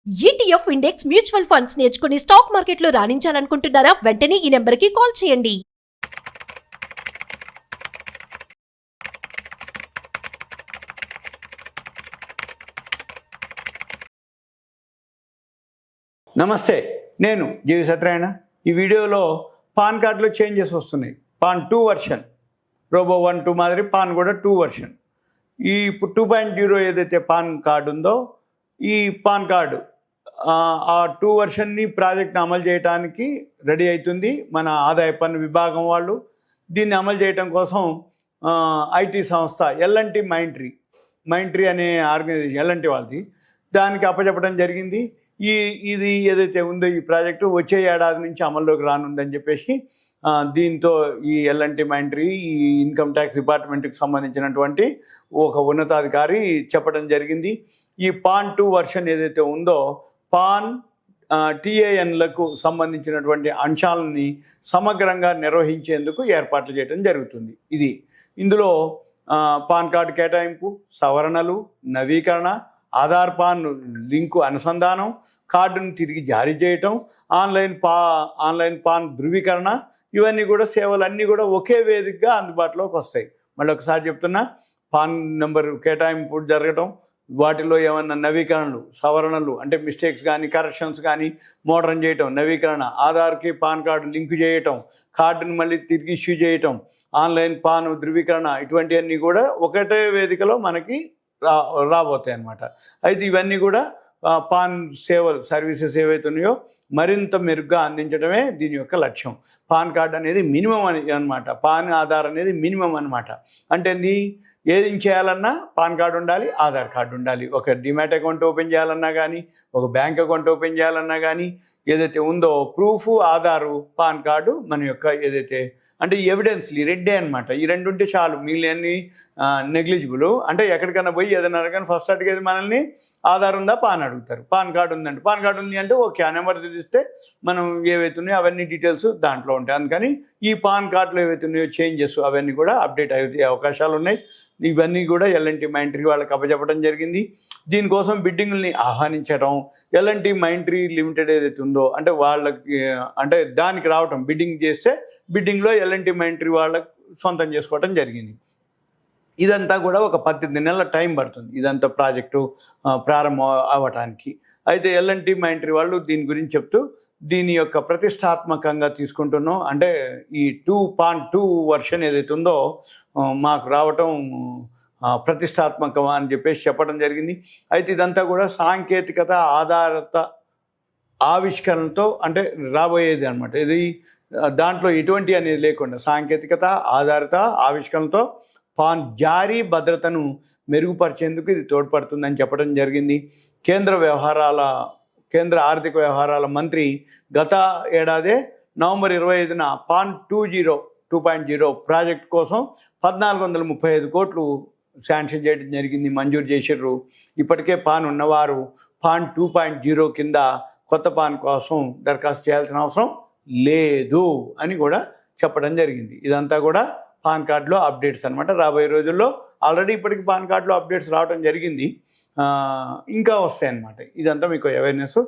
ETF index mutual funds నేర్చుకుని stock మార్కెట్లో రాణించాలనుకుంటున్నారా? వెంటనే ఈ నెంబర్కి కాల్ చేయండి. నమస్తే, నేను జీవి సత్యనారాయణ. ఈ వీడియోలో పాన్ కార్డులో చేంజెస్ వస్తున్నాయి. పాన్ 2 వర్షన్, రోబో 1, 2 మాదిరి పాన్ కూడా 2 వర్షన్. ఈ 2.0 ఏదైతే పాన్ కార్డు ఉందో, ఈ పాన్ కార్డు ఆ 2 వర్షన్ని ప్రాజెక్ట్ని అమలు చేయడానికి రెడీ అవుతుంది మన ఆదాయ పన్ను విభాగం వాళ్ళు. దీన్ని అమలు చేయడం కోసం ఐటీ సంస్థ ఎల్ఎన్టీ మైంట్రీ అనే ఆర్గనైజేషన్ ఎల్ఎన్టీ వాళ్ళది, దానికి అప్పచెప్పడం జరిగింది. ఇది ఏదైతే ఉందో ఈ ప్రాజెక్టు వచ్చే ఏడాది నుంచి అమల్లోకి రానుందని చెప్పేసి దీంతో ఈ ఎల్ఎన్టీ మైంట్రీ, ఈ ఇన్కమ్ ట్యాక్స్ డిపార్ట్మెంట్కి సంబంధించినటువంటి ఒక ఉన్నతాధికారి చెప్పడం జరిగింది. ఈ పాన్ 2 వర్షన్ ఏదైతే ఉందో, పాన్ టీఏఎన్లకు సంబంధించినటువంటి అంశాలని సమగ్రంగా నిర్వహించేందుకు ఏర్పాట్లు చేయడం జరుగుతుంది. ఇందులో పాన్ కార్డు కేటాయింపు, సవరణలు, నవీకరణ, ఆధార్ పాన్ లింకు అనుసంధానం, కార్డును తిరిగి జారీ చేయటం, ఆన్లైన్ పాన్ ధృవీకరణ, ఇవన్నీ కూడా సేవలన్నీ కూడా ఒకే వేదికగా అందుబాటులోకి వస్తాయి. మళ్ళీ ఒకసారి చెప్తున్నా, పాన్ నెంబర్ కేటాయింపు జరగటం, వాటిలో ఏమన్నా నవీకరణలు, సవరణలు అంటే మిస్టేక్స్ కానీ కరెక్షన్స్ కానీ మోడర్న్ చేయటం, నవీకరణ, ఆధార్కి పాన్ కార్డు లింకు చేయటం, కార్డును మళ్ళీ తిరిగి ఇష్యూ చేయటం, ఆన్లైన్ పాన్ ధృవీకరణ, ఇటువంటివన్నీ కూడా ఒకటే వేదికలో మనకి రాబోతాయి అన్నమాట. అయితే ఇవన్నీ కూడా పాన్ సర్వీసెస్ ఏవైతే ఉన్నాయో మరింత మెరుగ్గా అందించడమే దీని యొక్క లక్ష్యం. పాన్ కార్డు అనేది మినిమం అనమాట, పాన్ ఆధార్ అనేది మినిమం అనమాట. అంటే ఏది చేయాలన్నా పాన్ కార్డు ఉండాలి, ఆధార్ కార్డు ఉండాలి. ఒక డిమాట్ అకౌంట్ ఓపెన్ చేయాలన్నా కానీ, ఒక బ్యాంక్ అకౌంట్ ఓపెన్ చేయాలన్నా కానీ, ఏదైతే ఉందో ప్రూఫ్ ఆధారు, పాన్ కార్డు మన యొక్క ఏదైతే అంటే ఎవిడెన్స్లు రెడ్డే అనమాట. ఈ రెండు ఉంటే చాలు, మిగిలినన్ని నెగ్లిజిబుల్. అంటే ఎక్కడికైనా పోయి ఏదైనా కానీ ఫస్ట్ అడిగేది మనల్ని ఆధార్ ఉందా, పాన్ అడుగుతారు. పాన్ కార్డు ఉందంటే, పాన్ కార్డు ఉంది అంటే ఓకే, ఆ నెంబర్ తెలిస్తే మనం ఏవైతే ఉన్నాయో అవన్నీ డీటెయిల్స్ దాంట్లో ఉంటాయి. అందుకని ఈ పాన్ కార్డులో ఏవైతే ఉన్నాయో చేంజెస్ అవన్నీ కూడా అప్డేట్ అయ్యే అవకాశాలు ఉన్నాయి. ఇవన్నీ కూడా ఎల్ఎన్టీ మైంట్రీ వాళ్ళకి అప్పచెప్పడం జరిగింది. దీనికోసం బిడ్డింగ్ని ఆహ్వానించడం, ఎల్ఎన్టీ మైంట్రీ లిమిటెడ్ ఏదైతే ఉందో అంటే వాళ్ళకి అంటే దానికి రావటం, బిడ్డింగ్ చేస్తే బిడ్డింగ్లో ఎల్ఎన్టీ మైంట్రీ వాళ్ళకి సొంతం చేసుకోవటం జరిగింది. ఇదంతా కూడా ఒక 18 నెలల టైం పడుతుంది ఇదంతా ప్రాజెక్టు ప్రారంభం అవ్వటానికి. అయితే ఎల్ఎన్టీ మైంట్రీ వాళ్ళు దీని గురించి చెప్తూ, దీని యొక్క ప్రతిష్టాత్మకంగా తీసుకుంటున్నాం, అంటే ఈ పాన్ 2 వర్షన్ ఏదైతే ఉందో మాకు రావటం ప్రతిష్టాత్మకం అని చెప్పేసి చెప్పడం జరిగింది. అయితే ఇదంతా కూడా సాంకేతికత ఆధారిత ఆవిష్కరణతో అంటే రాబోయేది అనమాట. ఇది దాంట్లో ఎటువంటి అనేది లేకుండా సాంకేతికత ఆధారిత ఆవిష్కరణతో పాన్ జారీ భద్రతను మెరుగుపరిచేందుకు ఇది తోడ్పడుతుందని చెప్పడం జరిగింది. కేంద్ర ఆర్థిక వ్యవహారాల మంత్రి గత ఏడాదే నవంబర్ 25న పాన్ 2.0 ప్రాజెక్ట్ కోసం 1435 కోట్లు శాంక్షన్ చేయడం జరిగింది, మంజూరు చేసిర్రు. ఇప్పటికే పాన్ ఉన్నవారు పాన్ 2.0 కింద కొత్త పాన్ కోసం దరఖాస్తు చేయాల్సిన అవసరం లేదు అని కూడా చెప్పడం జరిగింది. ఇదంతా కూడా పాన్ కార్డులో అప్డేట్స్ అనమాట. రాబోయే రోజుల్లో ఆల్రెడీ ఇప్పటికి పాన్ కార్డులో అప్డేట్స్ రావడం జరిగింది, ఇంకా వస్తాయి అన్నమాట. ఇదంతా మీకు అవేర్నెస్,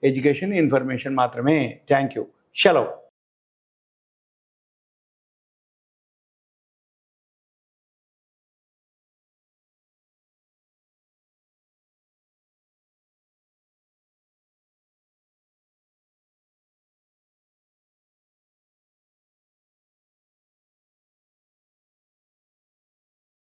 ఎడ్యుకేషన్, ఇన్ఫర్మేషన్ మాత్రమే. Thank you. సెలవు.